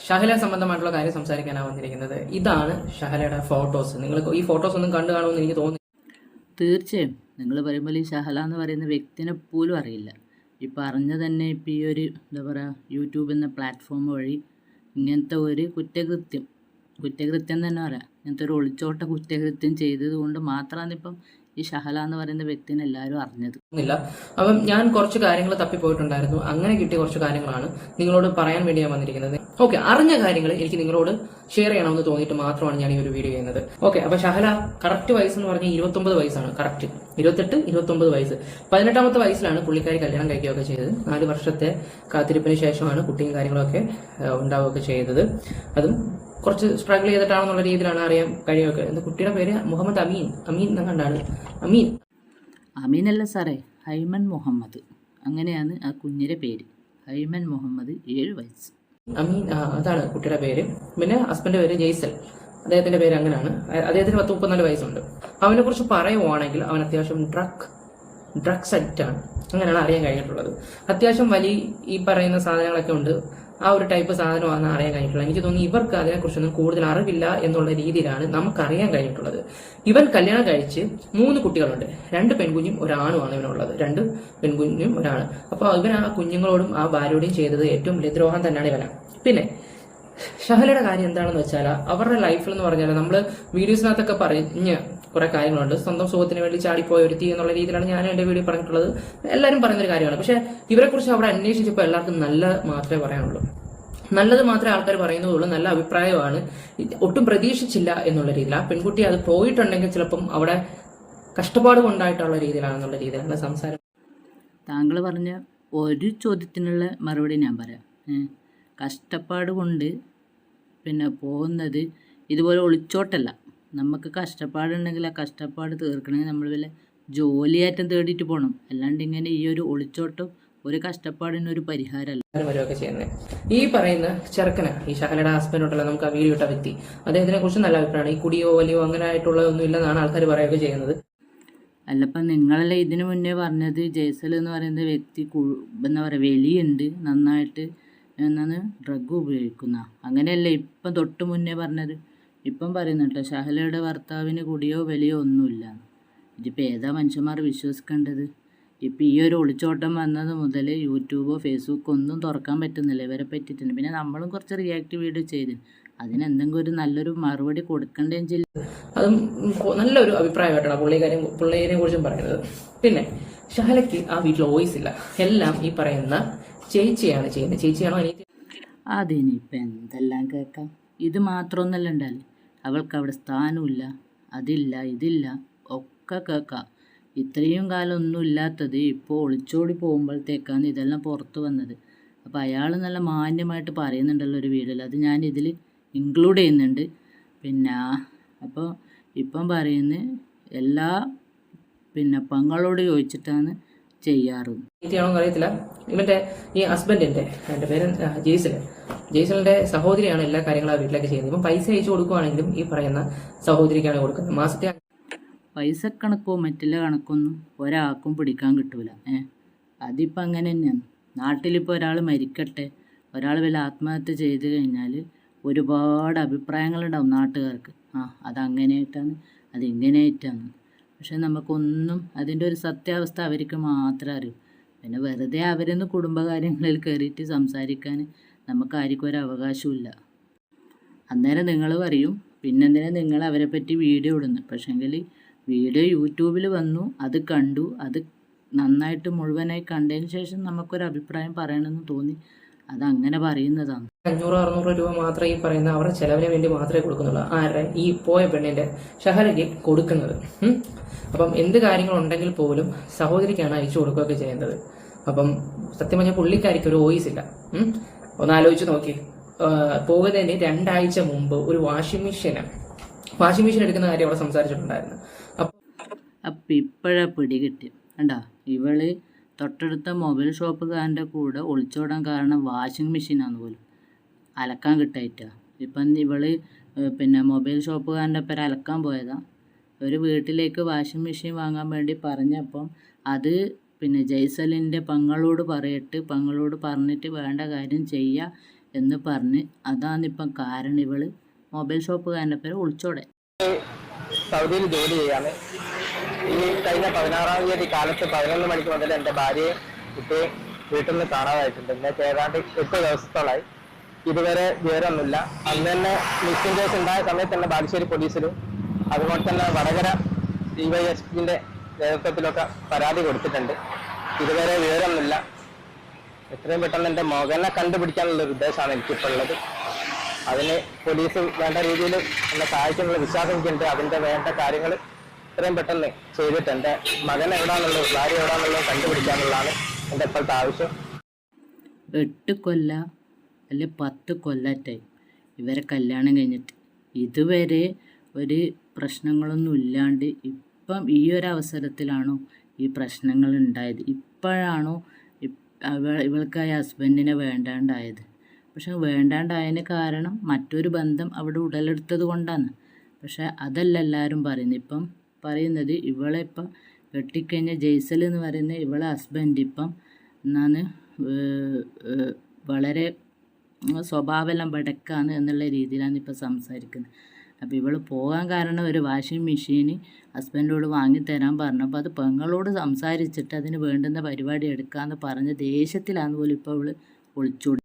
ഷഹല സംബന്ധമായിട്ടുള്ള കാര്യം സംസാരിക്കാനാണ് വന്നിരിക്കുന്നത്. ഇതാണ് ഷഹലയുടെ ഫോട്ടോസ്. നിങ്ങൾ ഈ ഫോട്ടോസ് ഒന്നും കണ്ടു കാണുമെന്ന് എനിക്ക് തോന്നുന്നു. തീർച്ചയായും നിങ്ങൾ പറയുമ്പോൾ ഈ ഷഹല എന്ന് പറയുന്ന വ്യക്തിനെ പോലും അറിയില്ല. ഈ പറഞ്ഞ തന്നെ ഇപ്പം ഈ ഒരു എന്താ പറയുക യൂട്യൂബ് എന്ന പ്ലാറ്റ്ഫോം വഴി ഇങ്ങനത്തെ ഒരു കുറ്റകൃത്യം തന്നെ പറയാം, ഇങ്ങനത്തെ ഒരു ഒളിച്ചോട്ട കുറ്റകൃത്യം ചെയ്തത് കൊണ്ട് മാത്രമാണ് ഇപ്പം ഈ ഷഹല എന്ന് പറയുന്ന വ്യക്തിനെ എല്ലാവരും അറിഞ്ഞത്. അപ്പം ഞാൻ കുറച്ച് കാര്യങ്ങൾ തപ്പിപ്പോയിട്ടുണ്ടായിരുന്നു. അങ്ങനെ കിട്ടിയ കുറച്ച് കാര്യങ്ങളാണ് നിങ്ങളോട് പറയാൻ വേണ്ടി ഞാൻ വന്നിരിക്കുന്നത്. ഓക്കെ, അറിഞ്ഞ കാര്യങ്ങൾ എനിക്ക് നിങ്ങളോട് ഷെയർ ചെയ്യണമെന്ന് തോന്നിയിട്ട് മാത്രമാണ് ഞാൻ ഈ ഒരു വീഡിയോ ചെയ്യുന്നത്. ഓക്കെ, അപ്പൊ ഷഹല കറക്റ്റ് വയസ്സ് എന്ന് പറഞ്ഞാൽ 29 വയസ്സാണ്. കറക്റ്റ് 28-29 വയസ്സ്. 18ാമത്തെ വയസ്സിലാണ് പുള്ളിക്കാരി കല്യാണം കഴിക്കുകയൊക്കെ ചെയ്തത്. 4 വർഷത്തെ കാത്തിരിപ്പിന് ശേഷമാണ് കുട്ടിയും കാര്യങ്ങളൊക്കെ ഉണ്ടാവുകയൊക്കെ ചെയ്തത്. അതും കുറച്ച് സ്ട്രഗിൾ ചെയ്തിട്ടാണെന്നുള്ള രീതിയിലാണ് അറിയാൻ കഴിയുമൊക്കെ. എന്താ കുട്ടിയുടെ പേര് മുഹമ്മദ് അമീൻ എന്നങ്ങാണ്ടാണ്. അമീൻ അല്ല സാറേ, ഹൈമൻ മുഹമ്മദ്, അങ്ങനെയാണ് ആ കുഞ്ഞിന്റെ പേര്. ഹൈമൻ മുഹമ്മദ്, 7 വയസ്സ്. അമീൻ, അതാണ് കുട്ടിയുടെ പേര്. പിന്നെ ഹസ്ബൻഡ് പേര് ജയ്സൽ, അദ്ദേഹത്തിന്റെ പേര് അങ്ങനെയാണ്. അദ്ദേഹത്തിന് 34 വയസ്സുണ്ട്. അവനെ കുറിച്ച് പറയുവാണെങ്കിൽ അവൻ അത്യാവശ്യം ഡ്രഗ്സ് അഡിക്റ്റ് ആണ്, അങ്ങനെയാണ് അറിയാൻ കഴിഞ്ഞിട്ടുള്ളത്. അത്യാവശ്യം വലിയ ഈ പറയുന്ന സാധനങ്ങളൊക്കെ ഉണ്ട്. ആ ഒരു ടൈപ്പ് സാധനമാണെന്ന് അറിയാൻ കഴിഞ്ഞിട്ടുള്ളത്. എനിക്ക് തോന്നുന്നു ഇവർക്ക് അതിനെക്കുറിച്ചൊന്നും കൂടുതൽ അറിവില്ല എന്നുള്ള രീതിയിലാണ് നമുക്കറിയാൻ കഴിഞ്ഞിട്ടുള്ളത്. ഇവൻ കല്യാണം കഴിച്ച് 3 കുട്ടികളുണ്ട്. 2 പെൺകുഞ്ഞും ഒരാണുമാണ് ഇവനുള്ളത്. 2 പെൺകുഞ്ഞും ഒരാണ്. അപ്പോൾ ഇവൻ ആ കുഞ്ഞുങ്ങളോടും ആ ഭാര്യയോടും ചെയ്തത് ഏറ്റവും വലിയ ദ്രോഹം തന്നെയാണ് ഇവനാണ്. പിന്നെ ഷഹലയുടെ കാര്യം എന്താണെന്ന് വെച്ചാൽ അവരുടെ ലൈഫിൽ എന്ന് പറഞ്ഞാൽ നമ്മൾ വീഡിയോസിനകത്തൊക്കെ പറഞ്ഞ് കുറെ കാര്യങ്ങളുണ്ട്. സ്വന്തം സുഖത്തിന് വേണ്ടി ചാടിപ്പോയ ഒരുത്തി എന്നുള്ള രീതിയിലാണ് ഞാൻ എന്റെ വീഡിയോ പറഞ്ഞിട്ടുള്ളത്. എല്ലാവരും പറയുന്നൊരു കാര്യമാണ്. പക്ഷെ ഇവരെ കുറിച്ച് അവിടെ അന്വേഷിച്ചപ്പോൾ എല്ലാവർക്കും നല്ല മാത്രമേ പറയാനുള്ളൂ. നല്ലത് മാത്രമേ ആൾക്കാർ പറയുന്നതുള്ളൂ. നല്ല അഭിപ്രായമാണ്. ഒട്ടും പ്രതീക്ഷിച്ചില്ല എന്നുള്ള രീതിയിൽ ആ പെൺകുട്ടി അത് പോയിട്ടുണ്ടെങ്കിൽ ചിലപ്പം അവിടെ കഷ്ടപ്പാട് കൊണ്ടായിട്ടുള്ള രീതിയിലാണെന്നുള്ള രീതിയിലാണ് സംസാരം. താങ്കൾ പറഞ്ഞ ഒരു ചോദ്യത്തിനുള്ള മറുപടി ഞാൻ പറയാം. കഷ്ടപ്പാട് കൊണ്ട് പിന്നെ പോകുന്നത് ഇതുപോലെ ഒളിച്ചോട്ടല്ല. നമുക്ക് കഷ്ടപ്പാടുണ്ടെങ്കിൽ ആ കഷ്ടപ്പാട് തീർക്കണമെങ്കിൽ നമ്മൾ വല്ല ജോലിയാറ്റം തേടിയിട്ട് പോകണം. അല്ലാണ്ട് ഇങ്ങനെ ഈ ഒരു ഒളിച്ചോട്ടം ഒരു കഷ്ടപ്പാടിനൊരു പരിഹാരമല്ല. ഈ പറയുന്ന ചെറുക്കന്, ഈ ഷഹലയുടെ ഹസ്ബൻഡോട്ടല്ല നമുക്ക് ആ വീഡിയോ ഇട്ട വ്യക്തി, അദ്ദേഹത്തിനെ കുറിച്ച് നല്ല അഭിപ്രായമാണ്. ഈ കുടിയോ വലിയോ അങ്ങനെ ആയിട്ടുള്ളതൊന്നും ഇല്ലെന്നാണ് ആൾക്കാർ പറയുകയൊക്കെ ചെയ്യുന്നത്. അല്ലപ്പം നിങ്ങളല്ലേ ഇതിനു മുന്നേ പറഞ്ഞത് ജയ്സൽ എന്ന് പറയുന്ന വ്യക്തി എന്താ പറയുക വെളിയുണ്ട്, നന്നായിട്ട് എന്നാണ് ഡ്രഗ് ഉപയോഗിക്കുന്ന, അങ്ങനെയല്ലേ ഇപ്പം തൊട്ട് മുന്നേ പറഞ്ഞത്. ഇപ്പം പറയുന്നുട്ടോ ഷഹലയുടെ ഭർത്താവിന് കുടിയോ വലിയോ ഒന്നുമില്ല. ഇതിപ്പോൾ ഏതാ മനുഷ്യന്മാർ വിശ്വസിക്കേണ്ടത്? ഇപ്പം ഈ ഒരു ഒളിച്ചോട്ടം വന്നത് മുതൽ യൂട്യൂബോ ഫേസ്ബുക്കോ ഒന്നും തുറക്കാൻ പറ്റുന്നില്ല ഇവരെ പറ്റിയിട്ടുണ്ട്. പിന്നെ നമ്മളും കുറച്ച് റിയാക്ട് വീഡിയോ ചെയ്ത് അതിനെന്തെങ്കിലും ഒരു നല്ലൊരു മറുപടി കൊടുക്കേണ്ടതെന്ന് ചെയ്യില്ല. അതും നല്ലൊരു അഭിപ്രായമായിട്ടാണ് പുള്ളിയെ കുറിച്ചും പറയുന്നത്. പിന്നെ ഷഹലയ്ക്ക് ആ വീട്ടിൽ വോയിസ് ഇല്ല. എല്ലാം ഈ പറയുന്ന ചേച്ചിയാണ് ചെയ്യുന്നത്. ചേച്ചിയാണോ അനിയത്തി? അതിനിപ്പം എന്തെല്ലാം കേൾക്കാം. ഇത് മാത്രമൊന്നല്ല ഉണ്ടാവില്ല, അവൾക്ക് അവിടെ സ്ഥാനമില്ല, അതില്ല ഇതില്ല ഒക്കെ കേൾക്കാം. ഇത്രയും കാലം ഒന്നും ഇല്ലാത്തത് ഇപ്പോൾ ഒളിച്ചോടി പോകുമ്പോഴത്തേക്കാണ് ഇതെല്ലാം പുറത്ത് വന്നത്. അപ്പോൾ അയാൾ നല്ല മാന്യമായിട്ട് പറയുന്നുണ്ടല്ലോ ഒരു വീഡിയോയിൽ, അത് ഞാൻ ഇതിൽ ഇൻക്ലൂഡ് ചെയ്യുന്നുണ്ട്. പിന്നെ അപ്പോൾ ഇപ്പം പറയുന്നത് എല്ലാ പെങ്ങളോട് ചോദിച്ചിട്ടാണ് ചെയ്യാറ്. അറിയത്തില്ല. ഇവന്റെ ഈ ഹസ്ബൻഡിന്റെ എന്റെ പേര് ജയ്സലിന്റെ സഹോദരിയാണ് എല്ലാ കാര്യങ്ങളും ആ വീട്ടിലൊക്കെ ചെയ്യുന്നത്. ഇപ്പം പൈസ അയച്ചു കൊടുക്കുവാണെങ്കിലും ഈ പറയുന്ന സഹോദരിക്കാണ് കൊടുക്കുന്നത്. മാസത്തെ പൈസ കണക്കോ മറ്റുള്ള കണക്കൊന്നും ഒരാൾക്കും പിടിക്കാൻ കിട്ടൂല. അതിപ്പോൾ അങ്ങനെ തന്നെയാണ്. നാട്ടിലിപ്പോൾ ഒരാൾ മരിക്കട്ടെ, ഒരാൾ വല്ല ആത്മഹത്യ ചെയ്ത് കഴിഞ്ഞാൽ ഒരുപാട് അഭിപ്രായങ്ങളുണ്ടാവും നാട്ടുകാർക്ക്. അതങ്ങനെയായിട്ടാണ്, അതിങ്ങനെയായിട്ടാണ്. പക്ഷെ നമുക്കൊന്നും അതിൻ്റെ ഒരു സത്യാവസ്ഥ അവർക്ക് മാത്രമേ അറിയൂ. പിന്നെ വെറുതെ അവരൊന്ന് കുടുംബകാര്യങ്ങളിൽ കയറിയിട്ട് സംസാരിക്കാൻ നമുക്കാർക്കും ഒരു അവകാശമില്ല. അന്നേരം നിങ്ങൾ പറയും പിന്നെന്തിനാ നിങ്ങൾ അവരെ പറ്റി വീഡിയോ ഇടുന്നു. പക്ഷേങ്കിൽ വീഡിയോ യൂട്യൂബിൽ വന്നു, അത് കണ്ടു, അത് നന്നായിട്ട് മുഴുവനായി കണ്ടതിന് ശേഷം നമുക്കൊരു അഭിപ്രായം പറയണമെന്ന് തോന്നി, അതങ്ങനെ പറയുന്നതാണ്. 500-600 രൂപ മാത്രമേ ഈ പറയുന്ന അവരുടെ ചെലവിന് വേണ്ടി മാത്രമേ കൊടുക്കുന്നുള്ളൂ. ആരുടെ? ഈ പോയ പെണ്ണിന്റെ ഷഹലയ്ക്ക് കൊടുക്കുന്നത്. അപ്പം എന്ത് കാര്യങ്ങളുണ്ടെങ്കിൽ പോലും സഹോദരിക്കാണ് അയച്ചു കൊടുക്കുകയൊക്കെ ചെയ്യുന്നത്. അപ്പം സത്യം പറഞ്ഞാൽ പുള്ളിക്കാരിക്ക് ഒരു വോയിസ് ഇല്ല. ഒന്ന് ആലോചിച്ച് നോക്കി. പോകുന്നതിന് 2 ആഴ്ച മുമ്പ് ഒരു വാഷിംഗ് മെഷീൻ എടുക്കുന്ന കാര്യം അവിടെ സംസാരിച്ചിട്ടുണ്ടായിരുന്നു. അപ്പം ഇപ്പോഴാ പിടികിട്ടി കണ്ടാ. ഇവള് തൊട്ടടുത്ത മൊബൈൽ ഷോപ്പുകാരൻ്റെ കൂടെ ഒളിച്ചോടാൻ കാരണം വാഷിംഗ് മെഷീനാന്ന് പോലും, അലക്കാൻ കിട്ടായിട്ടാ. ഇപ്പം ഇവള് മൊബൈൽ ഷോപ്പുകാരൻ്റെ ഒപ്പം അലക്കാൻ പോയതാ. ഒരു വീട്ടിലേക്ക് വാഷിംഗ് മെഷീൻ വാങ്ങാൻ വേണ്ടി പറഞ്ഞപ്പം അത് ജയ്സലിൻ്റെ പെങ്ങളോട് പറഞ്ഞിട്ട് വേണ്ട കാര്യം ചെയ്യുക എന്ന് പറഞ്ഞ് അതാണിപ്പം കാരണം. ഇവള് മൊബൈൽ ഷോപ്പുകാരൻ്റെ പേര് ഒളിച്ചോടെ. സൗദിയിൽ ജോലി ചെയ്യാണ്. ഈ കഴിഞ്ഞ 16-ാം തീയതി കാലത്ത് 11 മണിക്ക് മുതൽ എൻ്റെ ഭാര്യയെ കുട്ടിയെ വീട്ടിൽ നിന്ന് കാണാതായിട്ടുണ്ട്. ഇന്നേക്ക് ഏതാണ്ട് 8 ദിവസത്തോളായി. ഇതുവരെ വിവരമൊന്നുമില്ല. അന്ന് തന്നെ മിസ്സിംഗ് കേസ് ഉണ്ടായ സമയത്ത് തന്നെ ബാലുശ്ശേരി പോലീസിലും അതുപോലെ തന്നെ വടകര DYSPന്റെ നേതൃത്വത്തിലൊക്കെ പരാതി കൊടുത്തിട്ടുണ്ട്. ഇതുവരെ വിവരമൊന്നുമില്ല. എത്രയും പെട്ടെന്ന് എൻ്റെ മകനെ കണ്ടുപിടിക്കാനുള്ള ഒരു ഉദ്ദേശമാണ് എനിക്കിപ്പോൾ ഉള്ളത്. അതിന് പോലീസ് വേണ്ട രീതിയിൽ എന്നെ സഹായിക്കാനുള്ള വിശ്വാസം എനിക്കുണ്ട്. അതിൻ്റെ വേണ്ട കാര്യങ്ങൾ എത്രയും പെട്ടെന്ന് ചെയ്തിട്ട് എൻ്റെ മകൻ എവിടാന്നുള്ളത്, ഭാര്യ എവിടാന്നുള്ളത് കണ്ടുപിടിക്കാനുള്ളതാണ് എൻ്റെ ഇപ്പോഴത്തെ ആവശ്യം. 8 കൊല്ല അല്ലെ 10 കൊല്ലറ്റായി ഇവരെ കല്യാണം കഴിഞ്ഞിട്ട്. ഇതുവരെ ഒരു പ്രശ്നങ്ങളൊന്നും ഇല്ലാണ്ട് ഇപ്പം ഈ ഒരു അവസരത്തിലാണോ ഈ പ്രശ്നങ്ങൾ ഉണ്ടായത്? ഇപ്പോഴാണോ ഇവൾക്ക് ആ ഹസ്ബൻഡിനെ വേണ്ടാണ്ടായത്? പക്ഷെ വേണ്ടാണ്ടായതിന് കാരണം മറ്റൊരു ബന്ധം അവിടെ ഉടലെടുത്തത് കൊണ്ടാണ്. പക്ഷെ അതല്ല എല്ലാവരും പറയുന്നത്. ഇപ്പം പറയുന്നത് ഇവളെ ഇപ്പം കെട്ടിക്കഴിഞ്ഞ ജയ്സൽ എന്ന് പറയുന്ന ഇവളെ ഹസ്ബൻഡ് ഇപ്പം എന്നാണ് വളരെ സ്വഭാവമെല്ലാം ബടക്കാണ് എന്നുള്ള രീതിയിലാണ് ഇപ്പം സംസാരിക്കുന്നത്. അപ്പോൾ ഇവൾ പോകാൻ കാരണം ഒരു വാഷിംഗ് മെഷീൻ ഹസ്ബൻഡോട് വാങ്ങിത്തരാൻ പറഞ്ഞപ്പോൾ അത് പെങ്ങളോട് സംസാരിച്ചിട്ട് അതിന് വേണ്ടുന്ന പരിപാടി എടുക്കാമെന്ന് പറഞ്ഞ ദേഷ്യത്തിലാന്ന് പോലും ഇപ്പോൾ ഇവൾ ഒളിച്ചോടി.